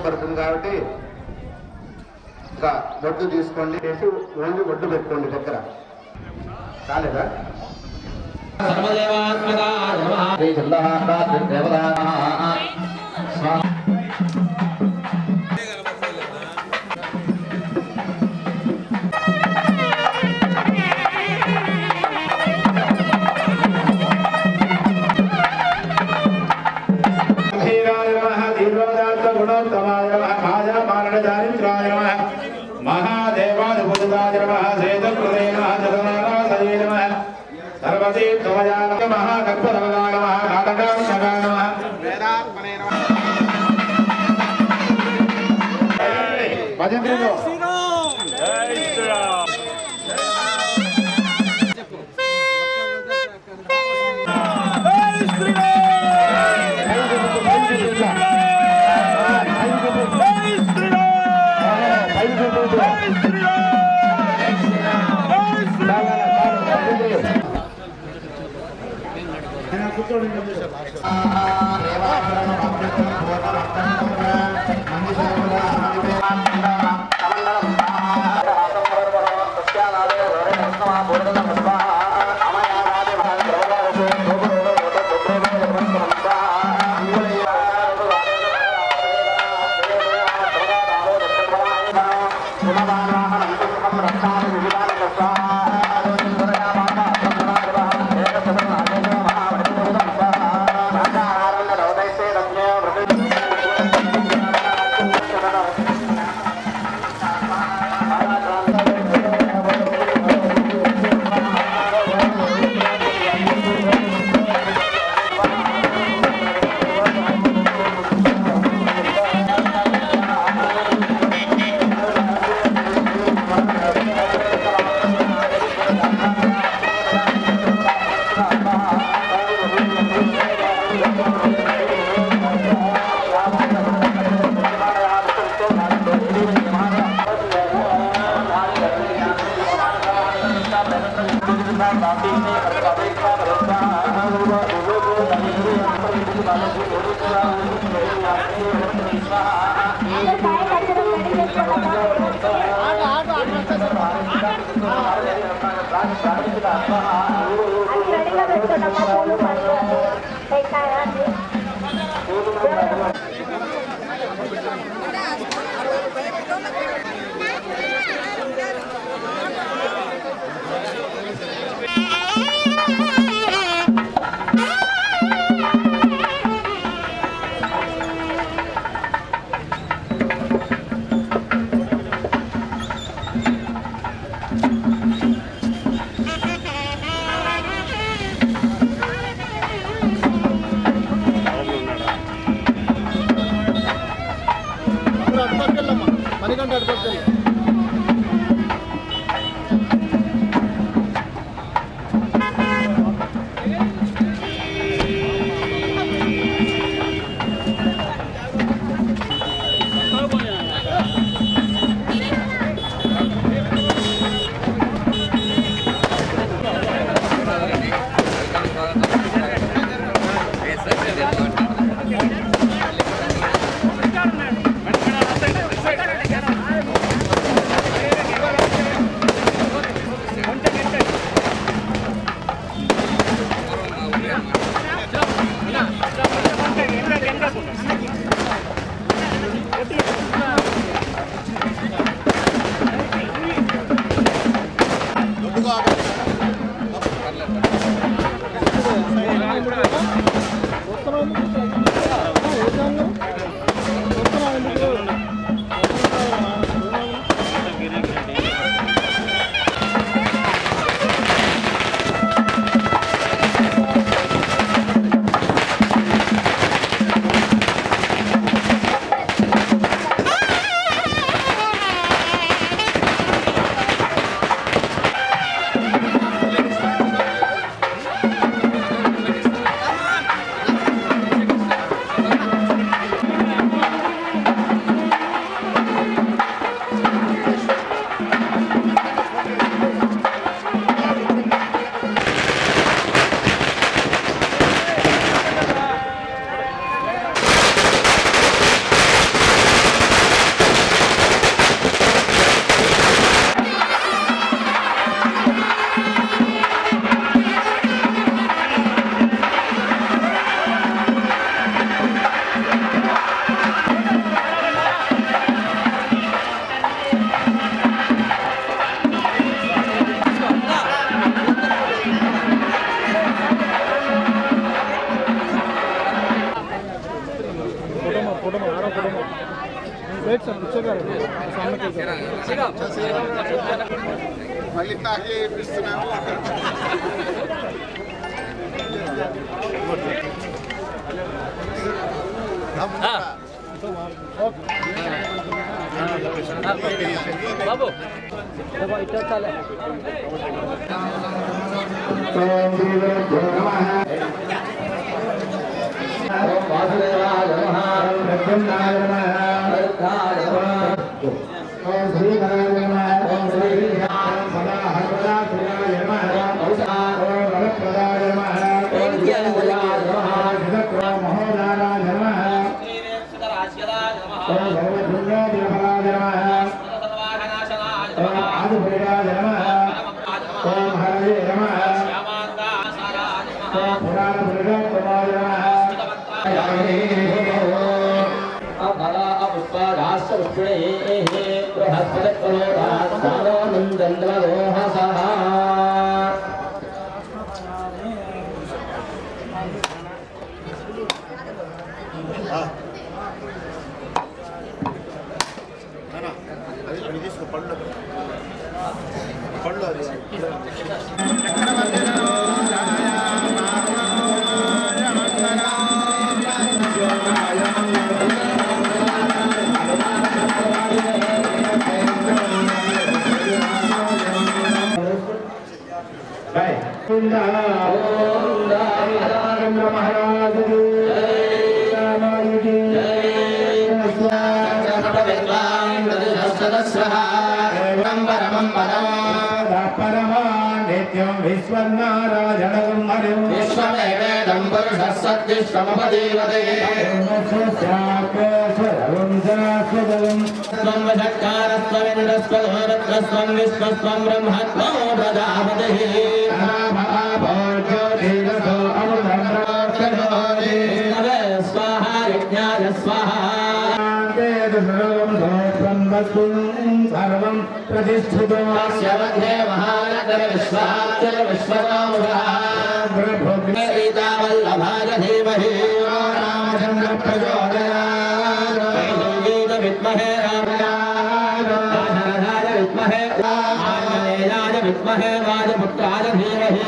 పడుతుంది కాబట్టి ఒక బొడ్డు తీసుకోండి వేసి ఓన్లీ బొడ్డు పెట్టుకోండి దగ్గర కాలేదా మళ్ళీ నాకే ఇప్పిస్తున్నాను. బాబు వాసుదేవాయ నమః ప్రద్యుమ్నాయ నమః రుద్రాయ నమః ఓం శ్రీధరాయ నమః ఓం శ్రీధరాయ సదాహర్వదాయ నమః ఓం వరప్రదాయ నమః ఓం జయములాయ నమః జగత్ర మహోదారాయ నమః ఓం సర్వధర్మోపరాయ నమః ఓం ఆదిభైరాయ నమః ఓం హరయే నమః ఓం పురాణ పురుషోత్తమాయ నమః అది తీసుకో పళ్ళు పళ్ళు అది విశ్వనారాయణం విశ్వమేవేదం పురుషः సద్విశ్వముపజీవతే త్వం వశక్కారస్త్వమింద్రస్త్వమరుద్రస్త్వం విశ్వస్త్వం బ్రహ్మత్వం ప్రజాపతిః స్వాహా యజ్ఞాయ స్వాహా సర్వం ప్రతిష్ఠితో విశ్వాచర విశ్వరామవల్లభాయ ధీమహి రామచంద్ర ప్రచోదయాత్ విద్మహే రామరాయ విద్మహే ఆంజనేయాయ విద్మహే వాజపుత్రాయ ధీమహి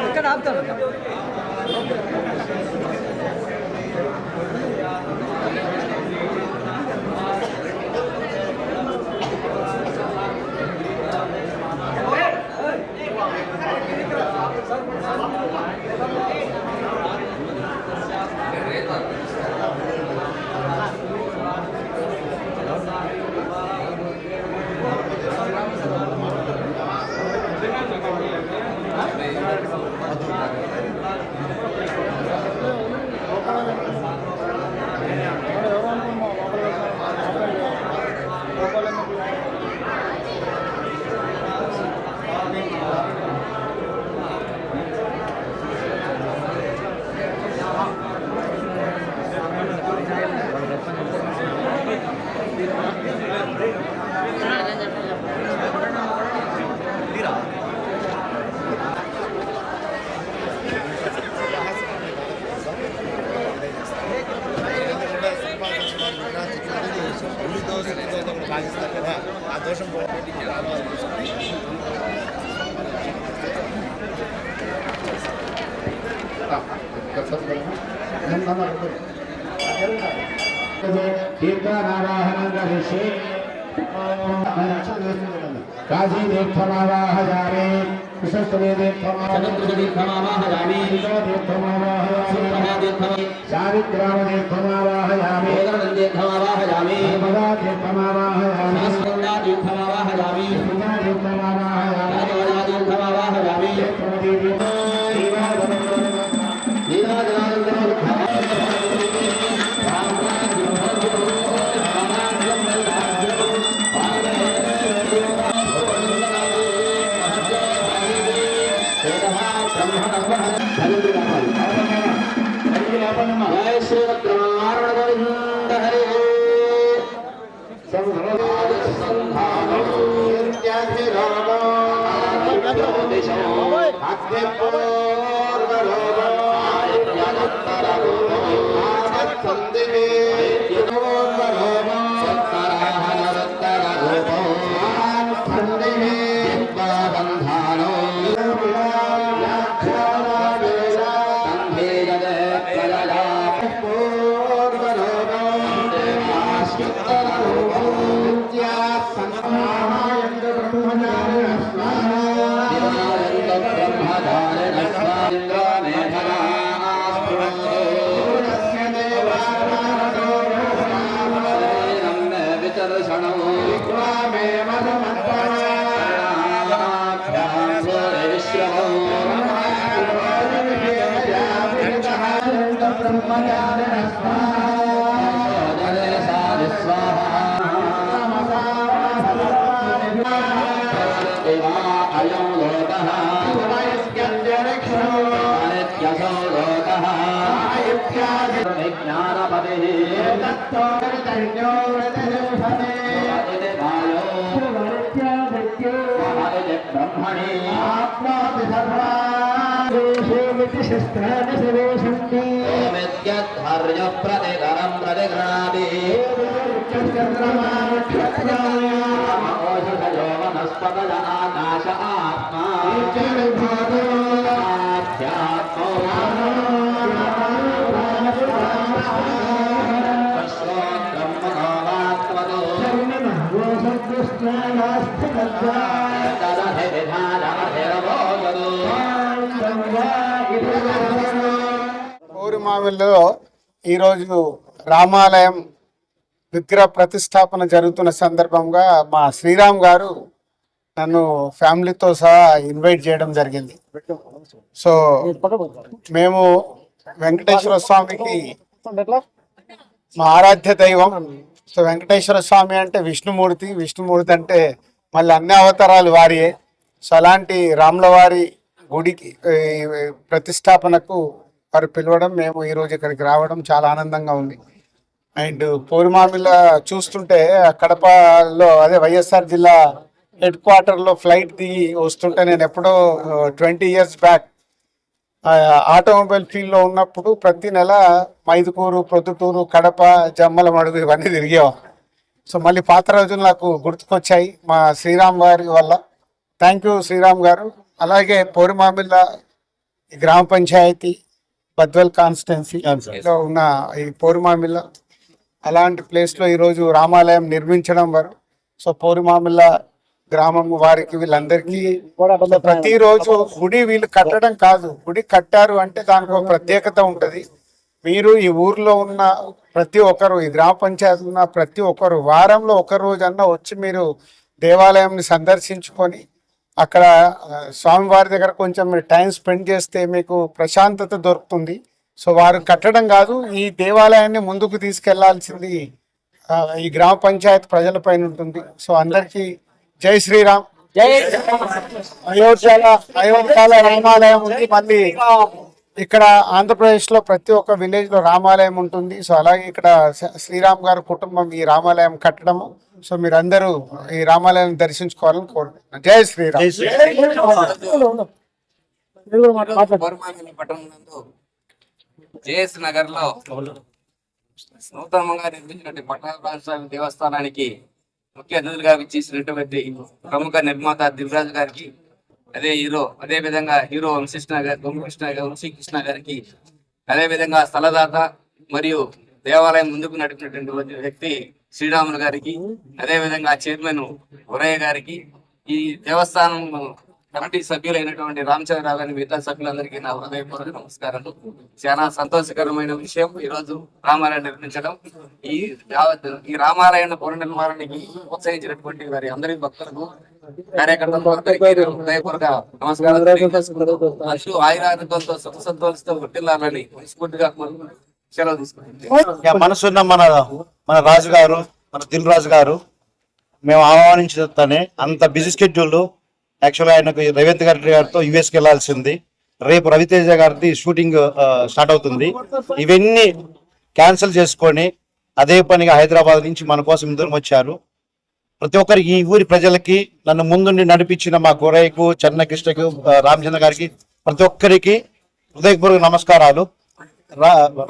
ఇక్కడ ఆపుతాను. పాటిస్తారు కదా ఆ దోషం తీర్థనావాహనం కరిష్యే కాశీ తీర్థమావాహయామి కుశస్థలే చతుర్దశీర్థమావాహయామి తీర్థమావాహయామి శాలిగ్రామ తీర్థమావాహయామి తీర్థమావాహయామి నర్మదా తీర్థమావాహయామి సహస్రంగా తీర్థమావాహయామి తీర్థమావాహయామి రాజవజా తీర్థమావాహయామి జయ శ్రీరత్నారణ గోవింద హరి प्रतिकरं प्रतिगृणाति औषधयो वनस्पतय आकाश आत्मा పౌర్మామిలో ఈరోజు రామాలయం విగ్రహ ప్రతిష్టాపన జరుగుతున్న సందర్భంగా మా శ్రీరామ్ గారు నన్ను ఫ్యామిలీతో సహా ఇన్వైట్ చేయడం జరిగింది. సో మేము వెంకటేశ్వర స్వామికి మా ఆరాధ్య దైవం. సో వెంకటేశ్వర స్వామి అంటే విష్ణుమూర్తి అంటే మళ్ళీ అన్ని అవతారాలు వారియే. సో అలాంటి రాముల వారి గుడికి ప్రతిష్టాపనకు వారు పిలవడం, మేము ఈరోజు ఇక్కడికి రావడం చాలా ఆనందంగా ఉంది. అండ్ పౌర్మామిల చూస్తుంటే కడపలో అదే వైఎస్ఆర్ జిల్లా హెడ్ క్వార్టర్లో ఫ్లైట్ దిగి వస్తుంటే నేను ఎప్పుడో 20 years బ్యాక్ ఆటోమొబైల్ ఫీల్డ్లో ఉన్నప్పుడు ప్రతి నెల మైదుకూరు, ప్రొద్దుటూరు, కడప, జమ్మలమడుగు ఇవన్నీ తిరిగేవా. సో మళ్ళీ పాత రోజులు నాకు గుర్తుకొచ్చాయి మా శ్రీరామ్ గారి వల్ల. థ్యాంక్ యూ శ్రీరామ్ గారు. అలాగే పౌర్మామిల గ్రామ పంచాయతీ బద్వెల్ కాన్స్టిట్యున్సీలో ఉన్న ఈ పౌర్మామిల అలాంటి ప్లేస్లో ఈరోజు రామాలయం నిర్మించడం వారు. సో పౌర్మామిల గ్రామం వారికి వీళ్ళందరికీ ప్రతిరోజు గుడి వీళ్ళు కట్టడం కాదు, గుడి కట్టారు అంటే దానికి ఒక ప్రత్యేకత ఉంటుంది. మీరు ఈ ఊర్లో ఉన్న ప్రతి ఒక్కరు, ఈ గ్రామ పంచాయతీ ఉన్న ప్రతి ఒక్కరు వారంలో ఒక రోజన్నా వచ్చి మీరు దేవాలయంని సందర్శించుకొని అక్కడ స్వామివారి దగ్గర కొంచెం మీరు టైం స్పెండ్ చేస్తే మీకు ప్రశాంతత దొరుకుతుంది. సో వారు కట్టడం కాదు, ఈ దేవాలయాన్ని ముందుకు తీసుకెళ్లాల్సింది ఈ గ్రామ పంచాయతీ ప్రజల పైన ఉంటుంది. సో అందరికీ జై శ్రీరామ్. అయోధ్యలో రామాలయం ఉంది. మళ్ళీ ఇక్కడ ఆంధ్రప్రదేశ్ లో ప్రతి ఒక్క విలేజ్ లో రామాలయం ఉంటుంది. సో అలాగే ఇక్కడ శ్రీరామ్ గారి కుటుంబం ఈ రామాలయం కట్టడము. సో మీరందరూ ఈ రామాలయం దర్శించుకోవాలని కోరుకుంటున్నాను. జై శ్రీరామ్. జేఎస్ నగర్ లో నూతనంగా నిర్మించినటువంటి పట్టణ స్వామి దేవస్థానానికి ముఖ్య అతిథులుగా విచ్చేసినటువంటి ప్రముఖ నిర్మాత దిల్రాజు గారికి, అదే విధంగా హీరో వంశీకృష్ణ గారికి, అదే విధంగా స్థలదాత మరియు దేవాలయం ముందుకు నడిపినటువంటి వ్యక్తి శ్రీరాములు గారికి, అదే విధంగా చైర్మన్ ఉరయ్య గారికి, ఈ దేవస్థానం కమిటీ సభ్యులైనటువంటి రామచంద్రరావు గారి మిగతా సభ్యులందరికీ నా హృదయపూర్వక నమస్కారాలు. చాలా సంతోషకరమైన విషయం ఈ రోజు రామాలయం నిర్మించడం. ఈ రామాలయం పునర్నిర్మాణానికి ప్రోత్సహించినటువంటి వారి అందరి భక్తులకు, కార్యకర్తలకు అందరికీ హృదయపూర్వక నమస్కారాలు. ఆయురారోగ్యంతో సుఖ సంతోషంతో వర్తిల్లాలని మనస్ఫూర్తిగా సెలవు తీసుకుంటాం. మనసున్న మన రాజు గారు, మన దిల్ రాజు గారు మేము ఆహ్వానించనే అంత బిజీ షెడ్యూల్. యాక్చువల్గా ఆయనకు రేవంత్ గారితో యుఎస్కి వెళ్లాల్సింది, రేపు రవితేజ గారిది షూటింగ్ స్టార్ట్ అవుతుంది. ఇవన్నీ క్యాన్సిల్ చేసుకొని అదే పనిగా హైదరాబాద్ నుంచి మన కోసం దూరం వచ్చారు. ప్రతి ఒక్కరికి, ఈ ఊరి ప్రజలకి, నన్ను ముందుండి నడిపించిన మా గురయ్యకు, చెన్నకృష్ణకు, రామచంద్ర గారికి, ప్రతి ఒక్కరికి హృదయపూర్వక నమస్కారాలు.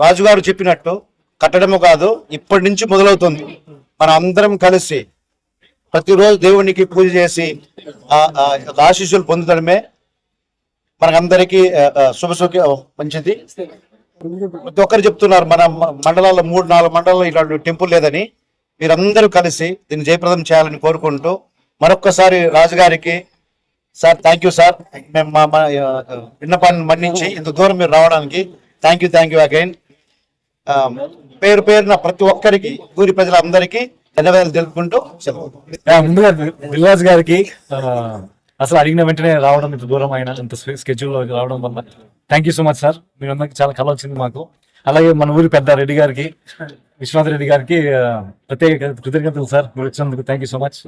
రాజుగారు చెప్పినట్టు కట్టడము కాదు, ఇప్పటి నుంచి మొదలవుతుంది. మనం అందరం కలిసి ప్రతిరోజు దేవునికి పూజ చేసి ఆశీస్సులు పొందడమే మనకందరికీ శుభసుఖ మంచిది. ప్రతి ఒక్కరు చెప్తున్నారు మన మండలాల్లో 3-4 మండలాల్లో ఇలాంటి టెంపుల్ లేదని. మీరందరూ కలిసి దీన్ని జయప్రదం చేయాలని కోరుకుంటూ మరొక్కసారి రాజుగారికి, సార్ థ్యాంక్ యూ సార్, మేము మా విన్నపాన్ని మన్నించి ఇంత దూరం మీరు రావడానికి థ్యాంక్ యూ అగైన్. పేరున ప్రతి ఒక్కరికి, ఊరి ప్రజలందరికీ ధన్యవాదాలు తెలుపుకుంటూ ముందుగా దిల్రాజు గారికి అసలు అడిగిన వెంటనే రావడం, ఇంత దూరం అయినా ఇంత స్కెడ్యూల్ రావడం వల్ల thank you so much sir. మీరందరికీ చాలా కళ వచ్చింది మాకు. అలాగే మన ఊరి పెద్ద రెడ్డి గారికి, విశ్వనాథ్ రెడ్డి గారికి ప్రత్యేక కృతజ్ఞతలు సార్, మీరు వచ్చినందుకు థ్యాంక్ యూ సో మచ్.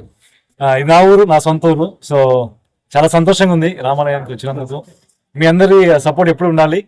ఇది నా ఊరు, నా సొంత ఊరు. సో చాలా సంతోషంగా ఉంది రామాలయానికి వచ్చినందుకు. మీ అందరి సపోర్ట్ ఎప్పుడు ఉండాలి.